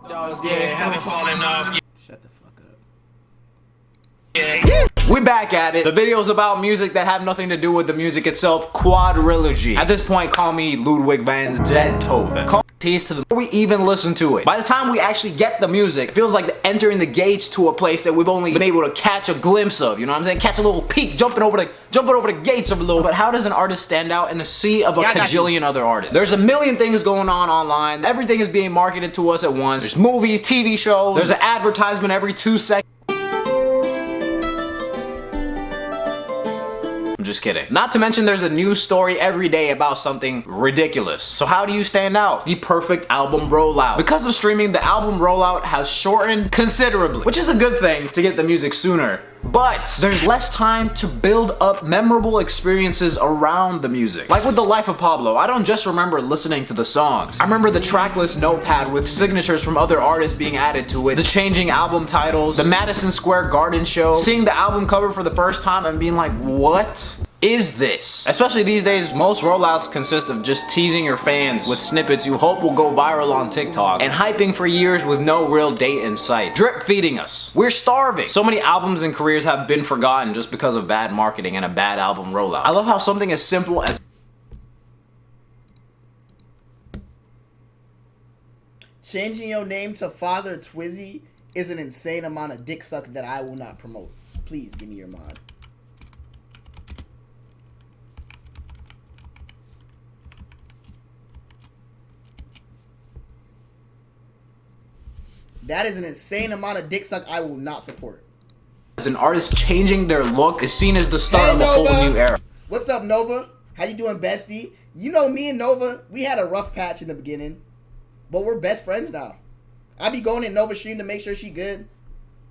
Yeah, haven't fallen off. Shut the fuck up. Yeah. We back at it. The video is about music that have nothing to do with the music itself. Quadrilogy. At this point, call me Ludwig van Beethoven. Call tease to the before we even listen to it. By the time we actually get the music, it feels like entering the gates to a place that we've only been able to catch a glimpse of. You know what I'm saying? Catch a little peek, jumping over the gates of a little. But how does an artist stand out in a sea of a cajillion other artists? There's a million things going on online. Everything is being marketed to us at once. There's movies, TV shows. There's an advertisement every 2 seconds. I'm just kidding. Not to mention there's a news story every day about something ridiculous. So how do you stand out? The perfect album rollout. Because of streaming, the album rollout has shortened considerably, which is a good thing to get the music sooner. But there's less time to build up memorable experiences around the music. Like with The Life of Pablo, I don't just remember listening to the songs. I remember the tracklist notepad with signatures from other artists being added to it, the changing album titles, the Madison Square Garden show, seeing the album cover for the first time and being like, what is this? Especially these days, most rollouts consist of just teasing your fans with snippets you hope will go viral on TikTok and hyping for years with no real date in sight. Drip feeding us. We're starving. So many albums and careers have been forgotten just because of bad marketing and a bad album rollout. I love how something as simple as changing your name to Father Twizzy is an insane amount of dick suck that I will not promote. Please give me your mod. That is an insane amount of dick suck I will not support. As an artist changing their look is seen as the start of a whole new era. What's up, Nova? How you doing, bestie? You know me and Nova, we had a rough patch in the beginning, but we're best friends now. I be going in Nova's stream to make sure she good.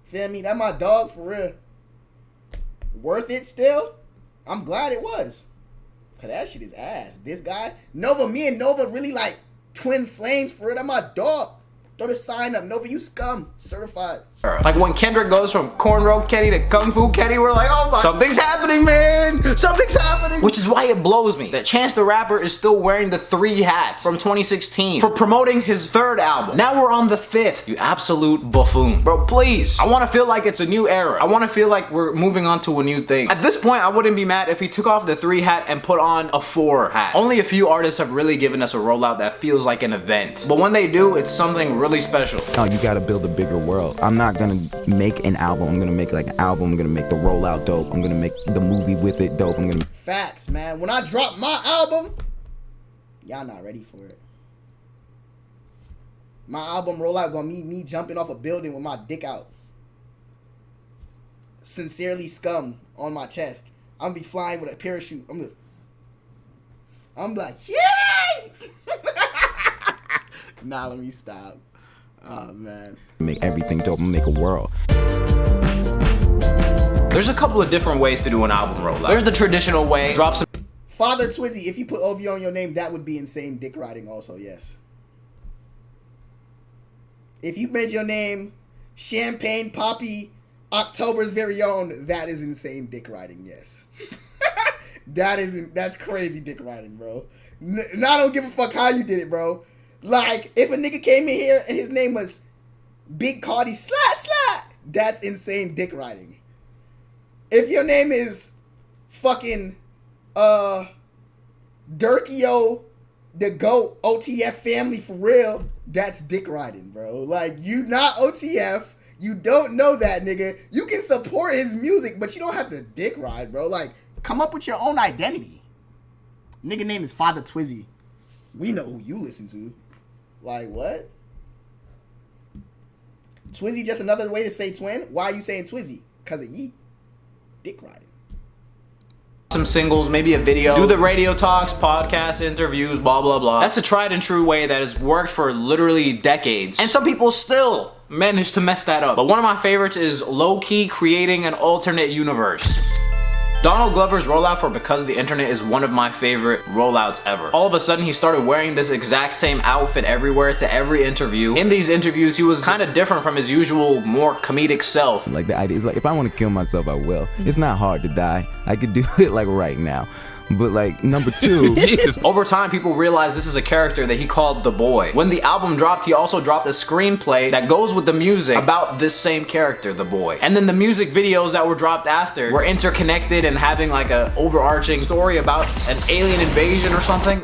Feel me? That my dog for real. Worth it still? I'm glad it was. Cause that shit is ass. This guy, Nova, me and Nova really like twin flames for real. That my dog. Throw the sign up. Nova, you scum. Certified. Like when Kendrick goes from cornrow Kenny to kung fu Kenny, we're like, oh my, something's happening, man. Something's happening. Which is why it blows me that Chance the Rapper is still wearing the 3 hats from 2016 for promoting his 3rd album. Now we're on the 5th. You absolute buffoon. Bro, please. I want to feel like it's a new era. I want to feel like we're moving on to a new thing. At this point, I wouldn't be mad if he took off the 3 hat and put on a 4 hat. Only a few artists have really given us a rollout that feels like an event. But when they do, it's something really special. Oh, you gotta build a bigger world. I'm not gonna make an album. I'm gonna make like an album. I'm gonna make the rollout dope. I'm gonna make the movie with it dope. I'm gonna... Facts, man. When I drop my album, y'all not ready for it. My album rollout gonna meet me jumping off a building with my dick out. Sincerely Scum on my chest. I'm gonna be flying with a parachute. I'm like, yay! Nah, let me stop. Oh, man. Make everything dope and make a world. There's a couple of different ways to do an album rollout. There's the traditional way, drop some Father Twizzy, if you put OVO on your name, that would be insane dick riding also, yes. If you made your name Champagne Poppy October's very own, that is insane dick riding, yes. That's crazy dick riding, bro. I don't give a fuck how you did it, bro. Like, if a nigga came in here and his name was Big Cardi Slat, that's insane dick riding. If your name is fucking Durkio the GOAT OTF family for real, that's dick riding, bro. Like, you not OTF, you don't know that nigga. You can support his music, but you don't have to dick ride, bro. Like, come up with your own identity. Nigga name is Father Twizzy. We know who you listen to. Like, what? Twizzy just another way to say twin? Why are you saying Twizzy? Because of yeet. Dick riding. Some singles, maybe a video, do the radio talks, podcasts, interviews, blah, blah, blah. That's a tried and true way that has worked for literally decades. And some people still manage to mess that up. But one of my favorites is low-key creating an alternate universe. Donald Glover's rollout for Because of the Internet is one of my favorite rollouts ever. All of a sudden, he started wearing this exact same outfit everywhere to every interview. In these interviews, he was kind of different from his usual, more comedic self. Like, the idea is like, if I want to kill myself, I will. It's not hard to die. I could do it like right now. But like number 2, Over time, people realized this is a character that he called the boy. When the album dropped, he also dropped a screenplay that goes with the music about this same character, the boy. And then the music videos that were dropped after were interconnected and having like a overarching story about an alien invasion or something.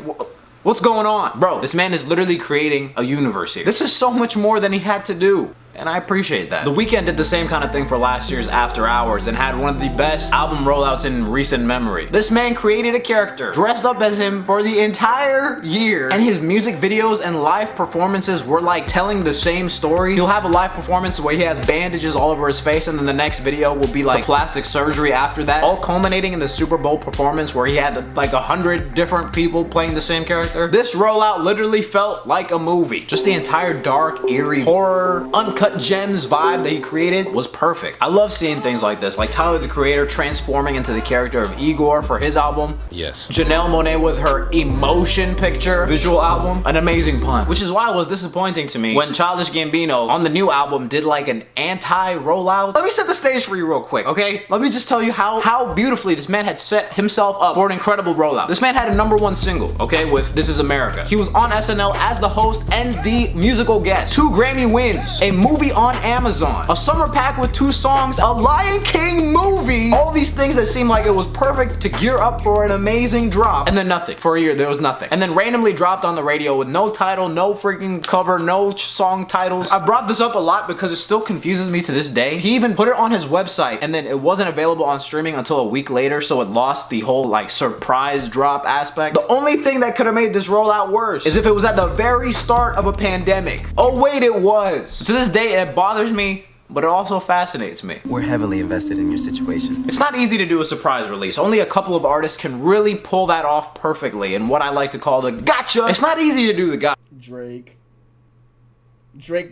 What's going on? Bro, this man is literally creating a universe here. This is so much more than he had to do. And I appreciate that. The Weeknd did the same kind of thing for last year's After Hours and had one of the best album rollouts in recent memory. This man created a character, dressed up as him for the entire year, and his music videos and live performances were like telling the same story. He'll have a live performance where he has bandages all over his face, and then the next video will be like plastic surgery after that, all culminating in the Super Bowl performance where he had like 100 different people playing the same character. This rollout literally felt like a movie. Just the entire dark, eerie, horror, uncut gems vibe that he created was perfect. I love seeing things like this, like Tyler the Creator transforming into the character of Igor for his album. Yes. Janelle Monáe with her Emotion Picture visual album. An amazing pun. Which is why it was disappointing to me when Childish Gambino on the new album did like an anti-rollout. Let me set the stage for you real quick, okay? Let me just tell you how beautifully this man had set himself up for an incredible rollout. This man had a #1 single, okay, with This Is America. He was on SNL as the host and the musical guest. 2 Grammy wins, a movie on Amazon, a summer pack with 2 songs, a Lion King movie, all these things that seemed like it was perfect to gear up for an amazing drop, and then nothing. For a year, there was nothing. And then randomly dropped on the radio with no title, no freaking cover, no song titles. I brought this up a lot because it still confuses me to this day. He even put it on his website, and then it wasn't available on streaming until a week later, so it lost the whole like surprise drop aspect. The only thing that could have made this rollout worse is if it was at the very start of a pandemic. Oh wait, it was. To this day, it bothers me, but it also fascinates me. We're heavily invested in your situation. It's not easy to do a surprise release. Only a couple of artists can really pull that off perfectly in what I like to call the gotcha. It's not easy to do the gotcha. Drake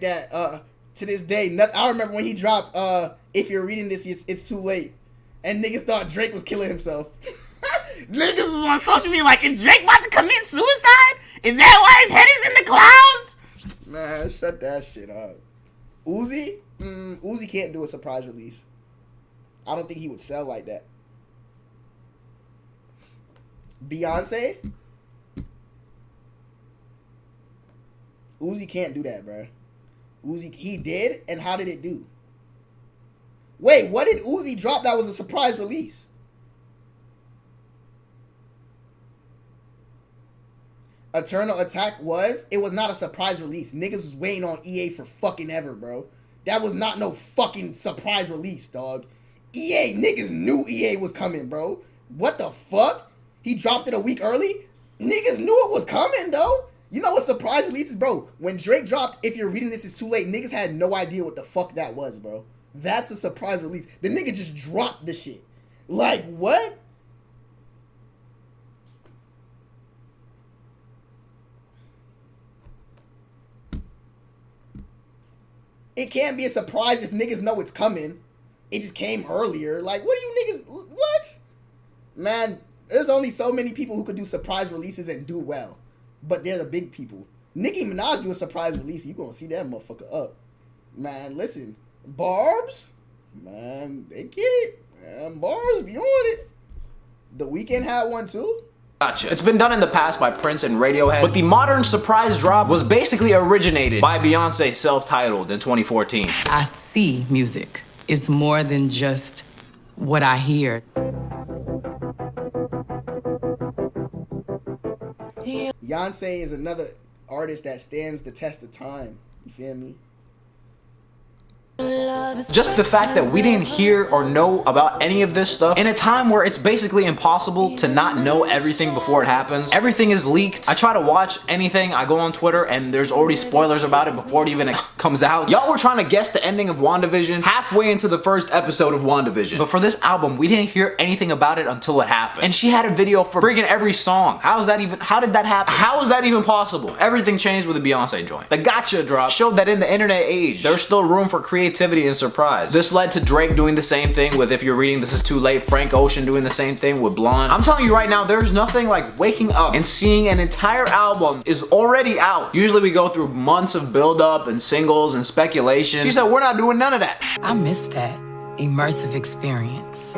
that to this day, I remember when he dropped If You're Reading This, it's Too Late, and niggas thought Drake was killing himself. Niggas is on social media like, is Drake about to commit suicide? Is that why his head is in the clouds? Man, shut that shit up. Uzi? Uzi can't do a surprise release. I don't think he would sell like that. Beyonce? Uzi can't do that, bro. Uzi, he did, and how did it do? Wait, what did Uzi drop that was a surprise release? Eternal Attack it was not a surprise release. Niggas was waiting on EA for fucking ever, bro. That was not no fucking surprise release, dog. Niggas knew EA was coming, bro. What the fuck? He dropped it a week early? Niggas knew it was coming, though. You know what surprise releases, bro? When Drake dropped If You're Reading This, It's Too Late, niggas had no idea what the fuck that was, bro. That's a surprise release. The nigga just dropped the shit. Like, what? It can't be a surprise if niggas know it's coming. It just came earlier. Like, what do you niggas... What? Man, there's only so many people who could do surprise releases and do well. But they're the big people. Nicki Minaj do a surprise release, you gonna see that motherfucker up. Man, listen. Barbs? Man, they get it. Man, Barbs be on it. The Weeknd had one too. Gotcha. It's been done in the past by Prince and Radiohead, but the modern surprise drop was basically originated by Beyonce self-titled in 2014. I see music is more than just what I hear. Beyonce is another artist that stands the test of time. You feel me? Just the fact that we didn't hear or know about any of this stuff in a time where it's basically impossible to not know everything before it happens. Everything is leaked. I try to watch anything, I go on Twitter and there's already spoilers about it before it even comes out. Y'all were trying to guess the ending of WandaVision halfway into the first episode of WandaVision. But for this album, we didn't hear anything about it until it happened. And she had a video for freaking every song. How did that happen? How is that even possible? Everything changed with the Beyonce joint. The gotcha drop showed that in the internet age, there's still room for creativity and surprise. This led to Drake doing the same thing with If You're Reading This Is Too Late, Frank Ocean doing the same thing with Blonde. I'm telling you right now, there's nothing like waking up and seeing an entire album is already out. Usually we go through months of build up and singles and speculation. She said we're not doing none of that. I miss that immersive experience.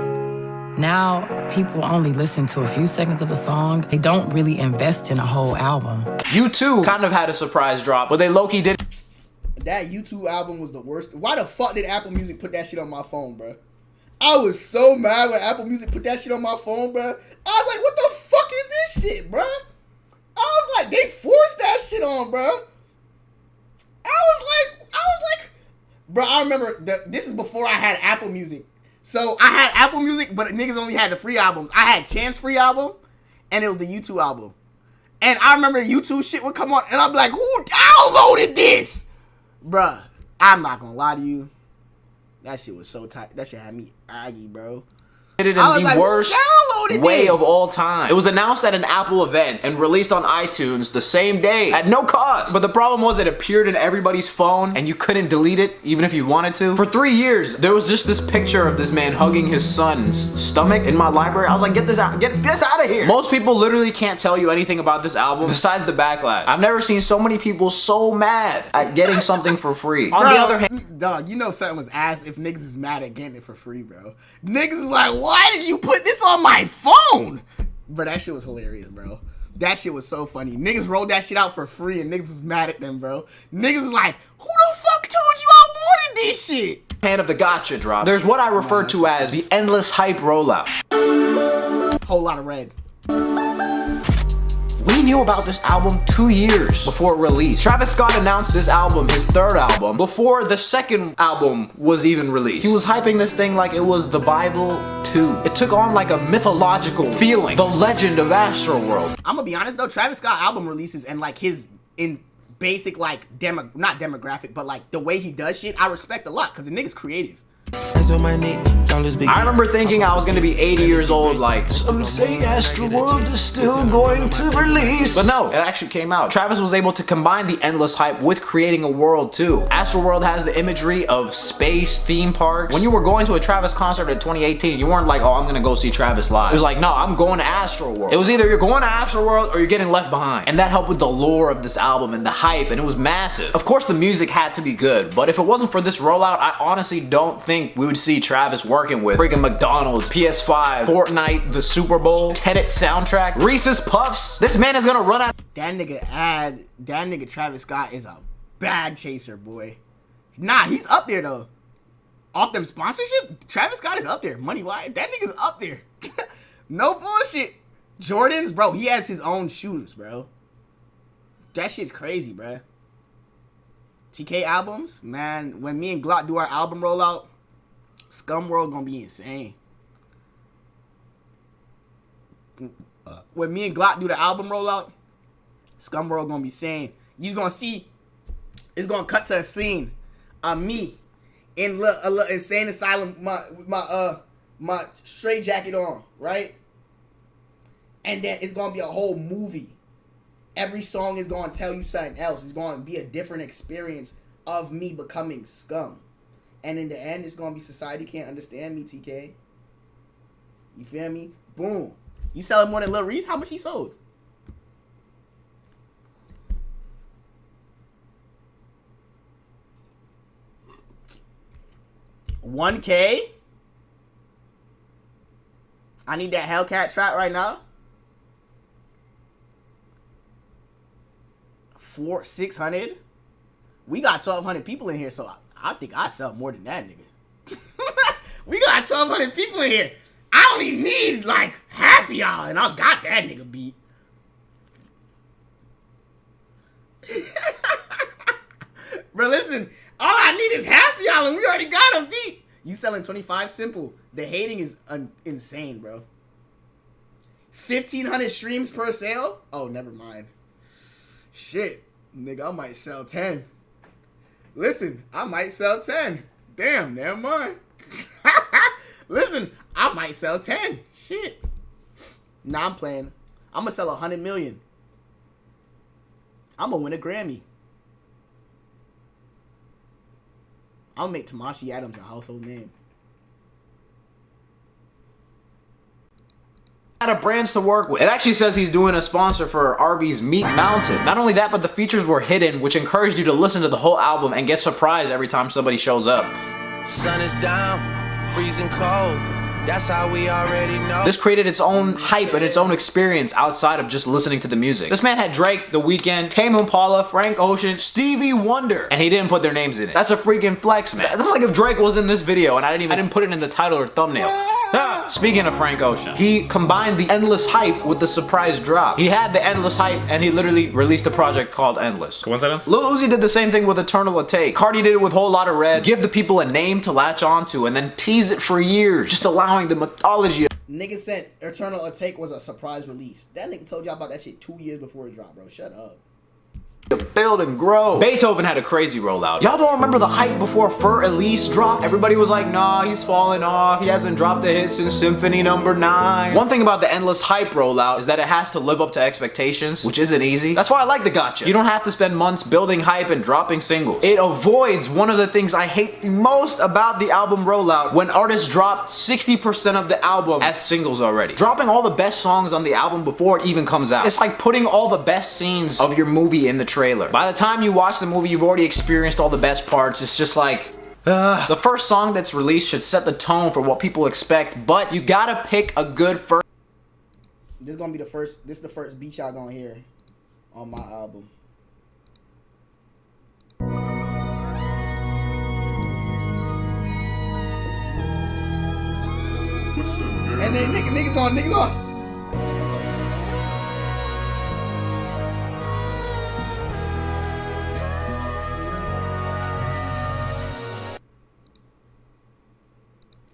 Now, people only listen to a few seconds of a song. They don't really invest in a whole album. U2 kind of had a surprise drop, but they low-key did. That U2 album was the worst. Why the fuck did Apple Music put that shit on my phone, bro? I was so mad when Apple Music put that shit on my phone, bro. I was like, what the fuck is this shit, bro? I was like, they forced that shit on, bro. I was like, bro, I remember, this is before I had Apple Music. So I had Apple Music, but niggas only had the free albums. I had Chance free album, and it was the U2 album. And I remember the U2 shit would come on, and I'm like, who downloaded this? Bruh, I'm not gonna lie to you. That shit was so tight. That shit had me aggy, bro. Did it in the worst way of all time. It was announced at an Apple event and released on iTunes the same day at no cost. But the problem was it appeared in everybody's phone and you couldn't delete it even if you wanted to. For 3 years, there was just this picture of this man hugging his son's stomach in my library. I was like, get this out of here. Most people literally can't tell you anything about this album besides the backlash. I've never seen so many people so mad at getting something for free. On the other hand, dog, you know something was ass if niggas is mad at getting it for free, bro. Niggas is like, why did you put this on my phone? Bro, that shit was hilarious, bro. That shit was so funny. Niggas rolled that shit out for free and niggas was mad at them, bro. Niggas is like, who the fuck told you I wanted this shit? Hand of the gotcha drop. There's what I refer to as the endless hype rollout. Whole lot of red. We knew about this album 2 years before it released. Travis Scott announced this album, his third album, before the second album was even released. He was hyping this thing like it was the Bible too. It took on like a mythological feeling. The legend of Astroworld. I'm gonna be honest though, Travis Scott album releases and like his basic like not demographic, but like the way he does shit, I respect a lot because the nigga's creative. I remember thinking I was gonna be 80 years old, like, some say Astroworld is still going to release. But no, it actually came out. Travis was able to combine the endless hype with creating a world too. Astroworld has the imagery of space theme parks. When you were going to a Travis concert in 2018, you weren't like, oh, I'm gonna go see Travis live. It was like, no, I'm going to Astroworld. It was either you're going to Astroworld or you're getting left behind. And that helped with the lore of this album and the hype, and it was massive. Of course, the music had to be good, but if it wasn't for this rollout, I honestly don't think we would see Travis working with freaking McDonald's, PS5, Fortnite, the Super Bowl, Tenet soundtrack, Reese's Puffs. This man is gonna run out. That nigga Travis Scott is a bag chaser, boy. Nah, he's up there though. Off them sponsorship, Travis Scott is up there. Money wise, that nigga's up there. No bullshit. Jordans, bro, he has his own shoes, bro. That shit's crazy, bro. TK albums, man, when me and Glock do our album rollout, Scum World gonna be insane. When me and Glock do the album rollout, Scum World gonna be insane. You gonna see, it's gonna cut to a scene of me in a insane asylum, my straight jacket on, right? And then it's gonna be a whole movie. Every song is gonna tell you something else. It's gonna be a different experience of me becoming Scum. And in the end, it's gonna be society can't understand me, TK. You feel me? Boom. You selling more than Lil Reese? How much he sold? $1K? I need that Hellcat track right now. 600. We got 1,200 people in here, so I think I sell more than that nigga. We got 1,200 people in here. I only need like half of y'all, and I got that nigga beat. Bro, listen, all I need is half of y'all, and we already got him beat. You selling 25? Simple. The hating is insane, bro. 1,500 streams per sale? Oh, never mind. Shit, nigga, I might sell 10. Listen, I might sell 10. Damn, never mind. Listen, I might sell 10. Shit. Nah, I'm playing. I'm gonna sell 100 million. I'm gonna win a Grammy. I'll make Tamashi Adams a household name. Of brands to work with. It actually says he's doing a sponsor for Arby's Meat Mountain. Not only that, but the features were hidden, which encouraged you to listen to the whole album and get surprised every time somebody shows up. Sun is down, freezing cold. That's how we already know. This created its own hype and its own experience outside of just listening to the music. This man had Drake, The Weeknd, Tame Impala, Frank Ocean, Stevie Wonder, and he didn't put their names in it. That's a freaking flex, man. That's like if Drake was in this video and I didn't put it in the title or thumbnail. Speaking of Frank Ocean, he combined the endless hype with the surprise drop. He had the endless hype and he literally released a project called Endless. Coincidence? Lil Uzi did the same thing with Eternal Atake. Cardi did it with Whole Lotta Red. Give the people a name to latch onto and then tease it for years, just allowing the mythology. Nigga said Eternal Atake was a surprise release. That nigga told y'all about that shit 2 years before it dropped, bro. Shut up. To build and grow. Beethoven had a crazy rollout. Y'all don't remember the hype before Fur Elise dropped? Everybody was like, nah, he's falling off. He hasn't dropped a hit since Symphony No. 9. One thing about the endless hype rollout is that it has to live up to expectations, which isn't easy. That's why I like the gotcha. You don't have to spend months building hype and dropping singles. It avoids one of the things I hate the most about the album rollout, when artists drop 60% of the album as singles already. Dropping all the best songs on the album before it even comes out. It's like putting all the best scenes of your movie in the trailer. By the time you watch the movie, you've already experienced all the best parts. It's just like, the first song that's released should set the tone for what people expect, but you gotta pick a good first. This is gonna be the first. This is the first beat y'all gonna hear on my album. And then niggas on.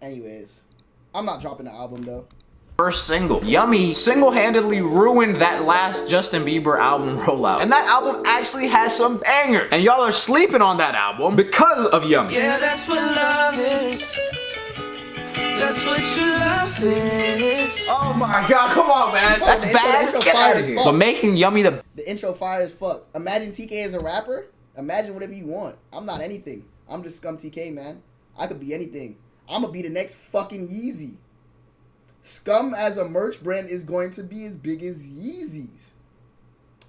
Anyways, I'm not dropping the album though. First single. Yummy single-handedly ruined that last Justin Bieber album rollout. And that album actually has some bangers. And y'all are sleeping on that album because of Yummy. Yeah, that's what love is. That's what your love is. Oh my god, come on, man. That's The bad. intro Get fire out of as here. fuck. But making Yummy the intro fire as fuck. Imagine TK as a rapper. Imagine whatever you want. I'm not anything. I'm just Scumtk, man. I could be anything. I'm gonna be the next fucking Yeezy. Scum as a merch brand is going to be as big as Yeezys.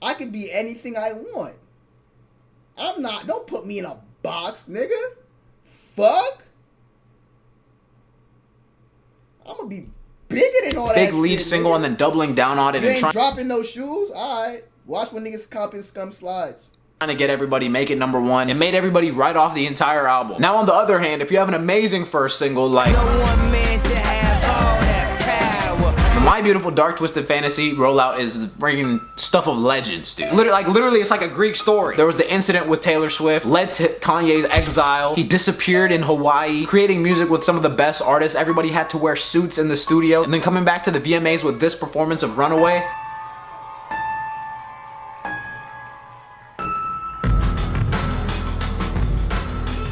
I could be anything I want. I'm not. Don't put me in a box, nigga. Fuck. I'm gonna be bigger than all that big lead shit, single nigga. and then doubling down on it You and ain't trying dropping those shoes? Alright. Watch when niggas copping Scum slides. to get everybody, make it #1. It made everybody write off the entire album. Now on the other hand, if you have an amazing first single like the My Beautiful Dark Twisted Fantasy rollout is bringing stuff of legends, dude. Literally, it's like a Greek story. There was the incident with Taylor Swift, led to Kanye's exile. He disappeared in Hawaii, creating music with some of the best artists. Everybody had to wear suits in the studio, and then coming back to the VMAs with this performance of Runaway.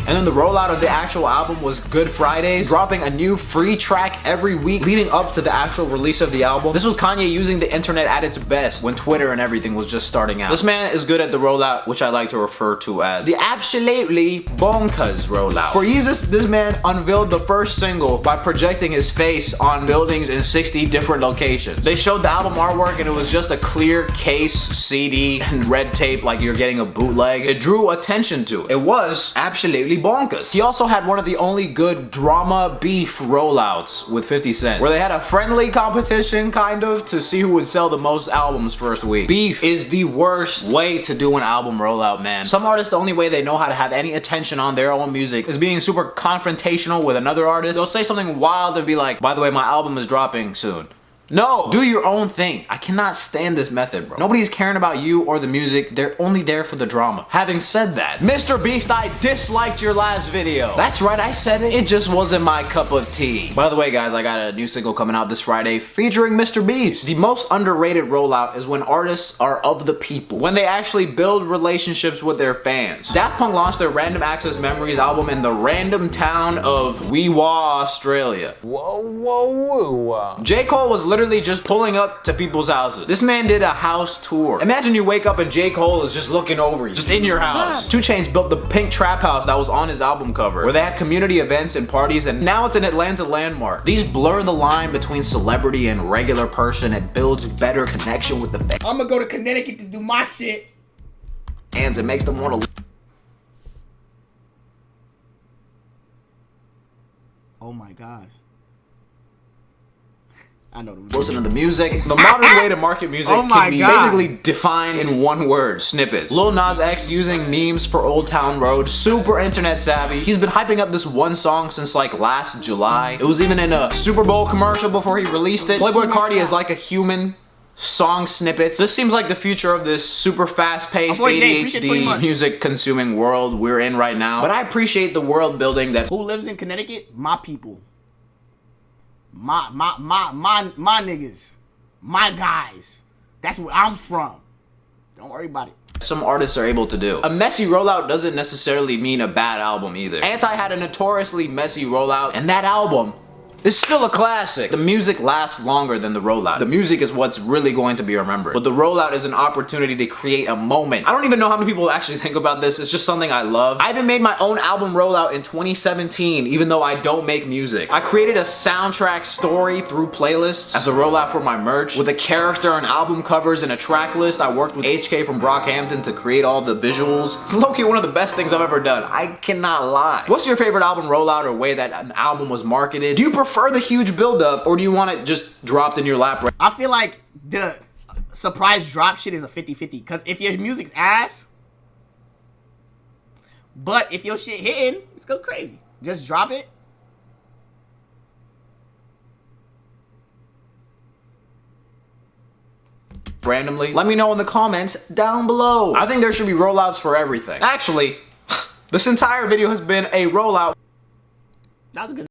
And then the rollout of the actual album was Good Fridays, dropping a new free track every week leading up to the actual release of the album. This was Kanye using the internet at its best when Twitter and everything was just starting out. This man is good at the rollout, which I like to refer to as the absolutely bonkers rollout. For Yeezus, this man unveiled the first single by projecting his face on buildings in 60 different locations. They showed the album artwork and it was just a clear case, CD, and red tape like you're getting a bootleg. It drew attention to it. It was absolutely bonkers. He also had one of the only good drama beef rollouts with 50 Cent, where they had a friendly competition kind of to see who would sell the most albums first week. Beef is the worst way to do an album rollout, man. Some artists, the only way they know how to have any attention on their own music is being super confrontational with another artist. They'll say something wild and be like, by the way, my album is dropping soon. No, do your own thing. I cannot stand this method, bro. Nobody's caring about you or the music. They're only there for the drama. Having said that, Mr. Beast, I disliked your last video. That's right, I said it. It just wasn't my cup of tea. By the way, guys, I got a new single coming out this Friday featuring Mr. Beast. The most underrated rollout is when artists are of the people, when they actually build relationships with their fans. Daft Punk launched their Random Access Memories album in the random town of Weewa, Australia. Whoa, whoa, whoa. J. Cole was literally just pulling up to people's houses. This man did a house tour. Imagine you wake up and J. Cole is just looking over you, just in your house. 2 Chainz built the pink trap house that was on his album cover, where they had community events and parties, and now it's an Atlanta landmark. These blur the line between celebrity and regular person and builds better connection with the I'm gonna go to Connecticut to do my shit. fans. It makes them want to. Oh my god. I know. Listen to the music. The modern way to market music can be basically defined in one word: snippets. Lil Nas X using memes for Old Town Road, super internet savvy. He's been hyping up this one song since like last July. It was even in a Super Bowl commercial before he released it. Playboi Carti is like a human. Song snippets. This seems like the future of this super fast-paced ADHD music-consuming world we're in right now. But I appreciate the world building that. Who lives in Connecticut? My people. My niggas. My guys. That's where I'm from. Don't worry about it. Some artists are able to do. A messy rollout doesn't necessarily mean a bad album either. Anti had a notoriously messy rollout, and that album it's still a classic. The music lasts longer than the rollout. The music is what's really going to be remembered. But the rollout is an opportunity to create a moment. I don't even know how many people actually think about this. It's just something I love. I even made my own album rollout in 2017, even though I don't make music. I created a soundtrack story through playlists as a rollout for my merch with a character and album covers and a track list. I worked with HK from Brockhampton to create all the visuals. It's low-key one of the best things I've ever done. I cannot lie. What's your favorite album rollout or way that an album was marketed? Do you prefer the huge build-up, or do you want it just dropped in your lap? I feel like the surprise drop shit is a 50-50, because if your music's ass, but if your shit hitting, it's go crazy. Just drop it. Randomly. Let me know in the comments down below. I think there should be rollouts for everything. Actually, this entire video has been a rollout. That was a good